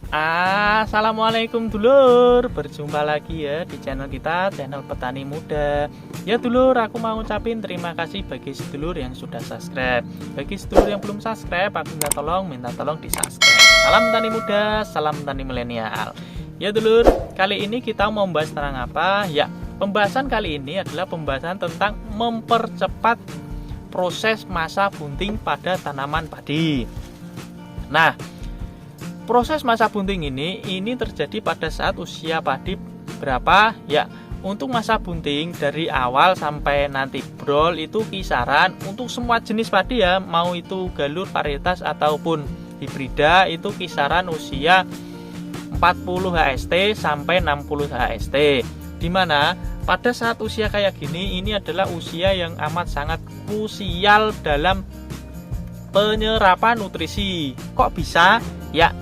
Assalamualaikum dulur, berjumpa lagi ya di channel kita, channel Petani Muda. Ya dulur, aku mau ngucapin terima kasih bagi sedulur yang sudah subscribe. Bagi sedulur yang belum subscribe, aku minta tolong di subscribe. Salam Petani Muda, salam Petani Milenial. Ya dulur, kali ini kita mau membahas tentang apa? Ya, pembahasan kali ini adalah pembahasan tentang mempercepat proses masa bunting pada tanaman padi. Nah, proses masa bunting ini terjadi pada saat usia padi berapa? Ya, untuk masa bunting dari awal sampai nanti brol itu kisaran untuk semua jenis padi ya, mau itu galur, varietas ataupun hibrida, itu kisaran usia 40 HST sampai 60 HST. Dimana pada saat usia kayak gini, ini adalah usia yang amat sangat krusial dalam penyerapan nutrisi. Kok bisa? Ya,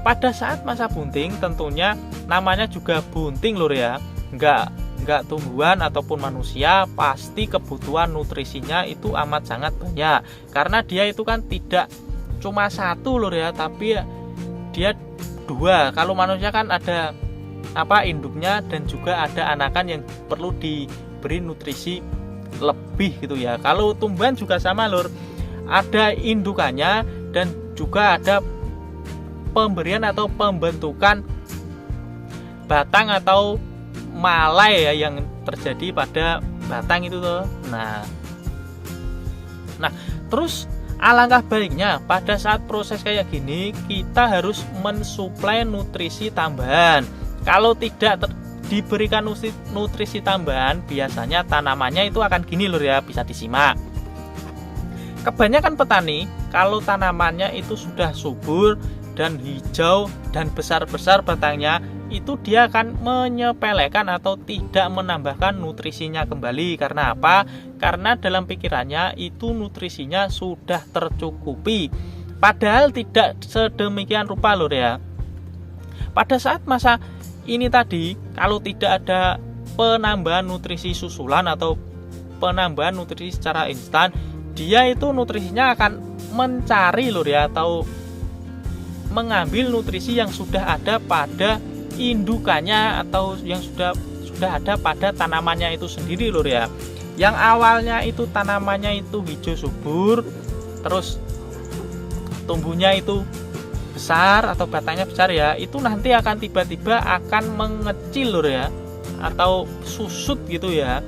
pada saat masa bunting tentunya namanya juga bunting lur ya, nggak tumbuhan ataupun manusia, pasti kebutuhan nutrisinya itu amat sangat banyak, karena dia itu kan tidak cuma satu lur ya, tapi dia dua. Kalau manusia kan ada induknya dan juga ada anakan yang perlu diberi nutrisi lebih gitu ya. Kalau tumbuhan juga sama lur, ada indukannya dan juga ada pemberian atau pembentukan batang atau malai ya yang terjadi pada batang itu tuh. Nah, terus alangkah baiknya pada saat proses kayak gini kita harus mensuplai nutrisi tambahan. Kalau tidak diberikan nutrisi tambahan, biasanya tanamannya itu akan gini lur ya, bisa disimak. Kebanyakan petani kalau tanamannya itu sudah subur dan hijau dan besar-besar batangnya, itu dia akan menyepelekan atau tidak menambahkan nutrisinya kembali. Karena apa? Karena dalam pikirannya itu nutrisinya sudah tercukupi. Padahal tidak sedemikian rupa lur ya. Pada saat masa ini tadi, kalau tidak ada penambahan nutrisi susulan atau penambahan nutrisi secara instan, dia itu nutrisinya akan mencari lur ya, atau mengambil nutrisi yang sudah ada pada indukannya atau yang sudah ada pada tanamannya itu sendiri lur ya. Yang awalnya itu tanamannya itu hijau subur, terus tumbuhnya itu besar atau batangnya besar ya, itu nanti akan tiba-tiba akan mengecil lur ya, atau susut gitu ya.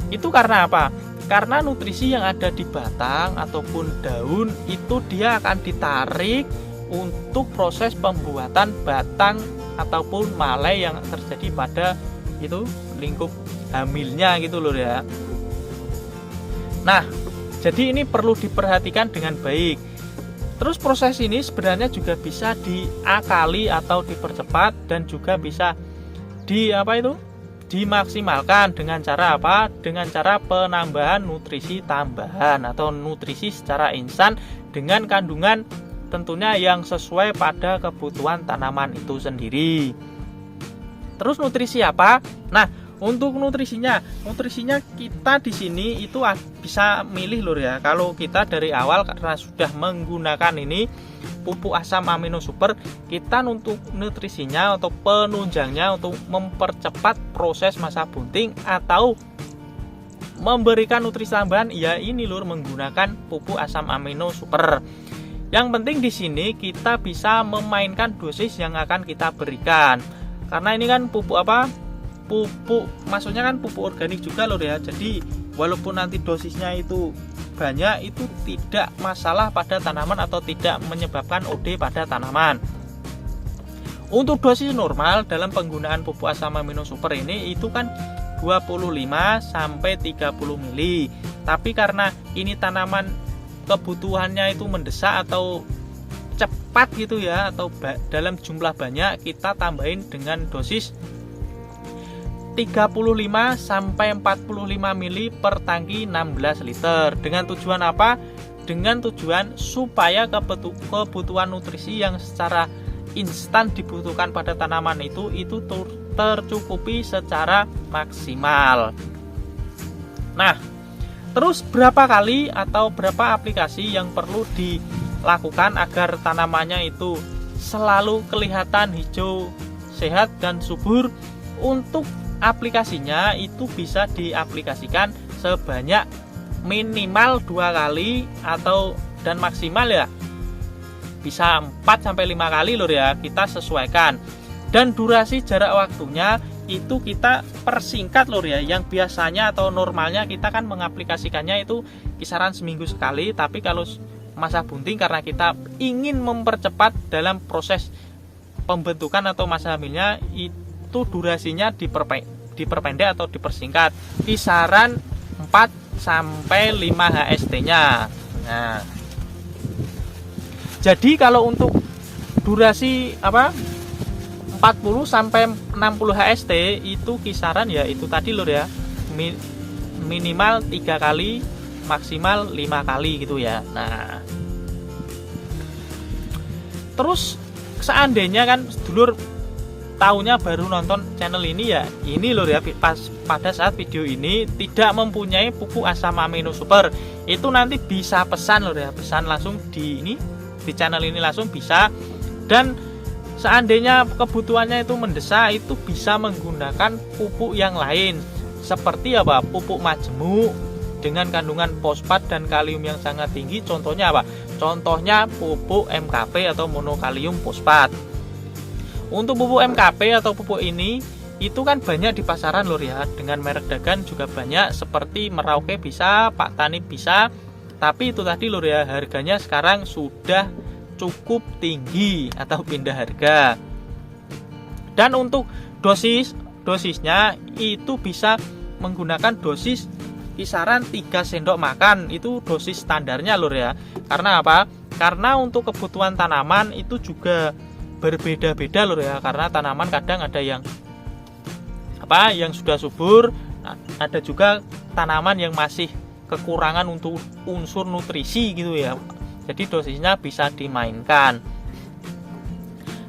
Itu karena apa? Karena nutrisi yang ada di batang ataupun daun itu dia akan ditarik untuk proses pembuatan batang ataupun malai yang terjadi pada itu lingkup hamilnya gitu loh ya. Nah, jadi ini perlu diperhatikan dengan baik. Terus proses ini sebenarnya juga bisa diakali atau dipercepat dan juga bisa dimaksimalkan dengan cara apa? Dengan cara penambahan nutrisi tambahan atau nutrisi secara instan dengan kandungan tentunya yang sesuai pada kebutuhan tanaman itu sendiri. Terus nutrisi apa? Nah, untuk nutrisinya kita di sini itu bisa milih lur ya. Kalau kita dari awal karena sudah menggunakan ini pupuk asam amino super, kita untuk nutrisinya atau penunjangnya untuk mempercepat proses masa bunting atau memberikan nutrisi tambahan, ya ini lur, menggunakan pupuk asam amino super. Yang penting di sini kita bisa memainkan dosis yang akan kita berikan. Karena ini kan pupuk maksudnya kan pupuk organik juga loh ya. Jadi walaupun nanti dosisnya itu banyak, itu tidak masalah pada tanaman atau tidak menyebabkan OD pada tanaman. Untuk dosis normal dalam penggunaan pupuk asam amino super ini itu kan 25 sampai 30 mili. Tapi karena ini tanaman kebutuhannya itu mendesak atau cepat gitu ya, atau dalam jumlah banyak, kita tambahin dengan dosis 35 sampai 45 mili per tangki 16 liter. Dengan tujuan apa? Dengan tujuan supaya kebutuhan nutrisi yang secara instan dibutuhkan pada tanaman itu tercukupi secara maksimal. Nah, terus berapa kali atau berapa aplikasi yang perlu dilakukan agar tanamannya itu selalu kelihatan hijau, sehat dan subur. Untuk aplikasinya itu bisa diaplikasikan sebanyak minimal 2 kali dan maksimal ya bisa 4 sampai 5 kali lur ya, kita sesuaikan. Dan durasi jarak waktunya itu kita persingkat lur ya. Yang biasanya atau normalnya kita kan mengaplikasikannya itu kisaran seminggu sekali, tapi kalau masa bunting karena kita ingin mempercepat dalam proses pembentukan atau masa hamilnya, itu durasinya diperpendek atau dipersingkat kisaran 4 sampai 5 HST-nya. Nah, jadi kalau untuk durasi 40 sampai 60 HST itu kisaran ya itu tadi lur ya. Minimal 3 kali, maksimal 5 kali gitu ya. Nah, terus seandainya kan sedulur tahunya baru nonton channel ini ya, ini lur ya, pada saat video ini tidak mempunyai pupuk asam amino super, itu nanti bisa pesan lur ya, pesan langsung di channel ini langsung bisa. Dan seandainya kebutuhannya itu mendesak, itu bisa menggunakan pupuk yang lain seperti pupuk majemuk dengan kandungan fosfat dan kalium yang sangat tinggi. Contohnya contohnya pupuk MKP atau monokalium fosfat. Untuk pupuk MKP atau pupuk ini itu kan banyak di pasaran lur ya, dengan merek dagang juga banyak seperti Merauke bisa, Pak Tani bisa. Tapi itu tadi lur ya, harganya sekarang sudah cukup tinggi atau pindah harga. Dan untuk dosisnya itu bisa menggunakan dosis kisaran 3 sendok makan, itu dosis standarnya lur ya. Karena karena untuk kebutuhan tanaman itu juga berbeda-beda lur ya, karena tanaman kadang ada yang yang sudah subur, ada juga tanaman yang masih kekurangan untuk unsur nutrisi gitu ya. Jadi dosisnya bisa dimainkan.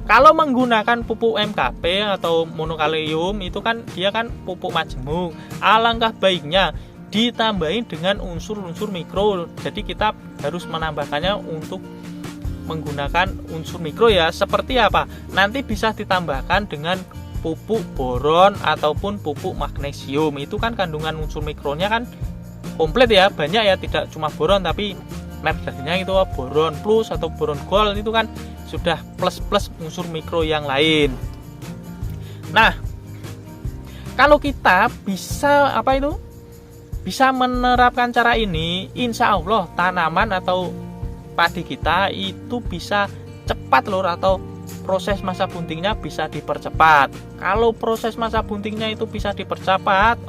Kalau menggunakan pupuk MKP atau monokalium itu kan dia kan pupuk majemuk. Alangkah baiknya ditambahin dengan unsur-unsur mikro. Jadi kita harus menambahkannya untuk menggunakan unsur mikro ya. Seperti nanti bisa ditambahkan dengan pupuk boron ataupun pupuk magnesium. Itu kan kandungan unsur mikronya kan komplit ya, banyak ya, tidak cuma boron tapi merek dagangnya itu boron plus atau boron gold, itu kan sudah plus unsur mikro yang lain. Nah, kalau kita bisa bisa menerapkan cara ini, insya Allah tanaman atau padi kita itu bisa cepat lur, atau proses masa buntingnya bisa dipercepat. Kalau proses masa buntingnya itu bisa dipercepat,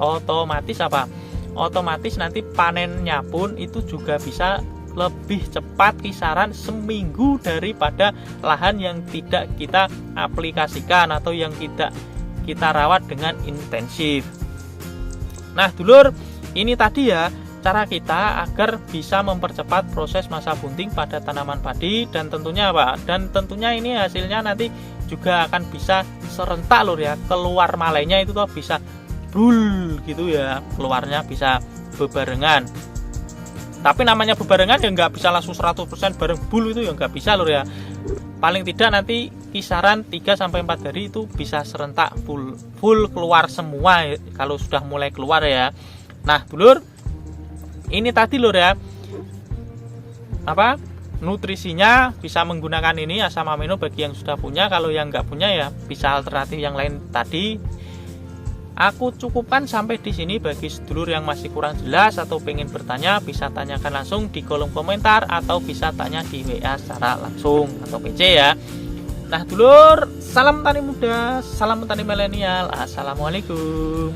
otomatis nanti panennya pun itu juga bisa lebih cepat, kisaran seminggu daripada lahan yang tidak kita aplikasikan atau yang tidak kita rawat dengan intensif. Nah dulur, ini tadi ya cara kita agar bisa mempercepat proses masa bunting pada tanaman padi. Dan tentunya Dan tentunya ini hasilnya nanti juga akan bisa serentak lur ya, keluar malainya itu bisa bul gitu ya, keluarnya bisa bebarengan. Tapi namanya bebarengan ya nggak bisa langsung 100% bareng bul, itu ya nggak bisa lur ya. Paling tidak nanti kisaran 3-4 hari itu bisa serentak full keluar semua ya, kalau sudah mulai keluar ya. Nah dulur, ini tadi lur ya, nutrisinya bisa menggunakan ini asam amino bagi yang sudah punya. Kalau yang nggak punya ya bisa alternatif yang lain tadi. Aku cukupkan sampai di sini. Bagi sedulur yang masih kurang jelas atau pengen bertanya, bisa tanyakan langsung di kolom komentar atau bisa tanya di WA secara langsung atau PC ya. Nah dulur, salam tani muda, salam tani milenial, assalamualaikum.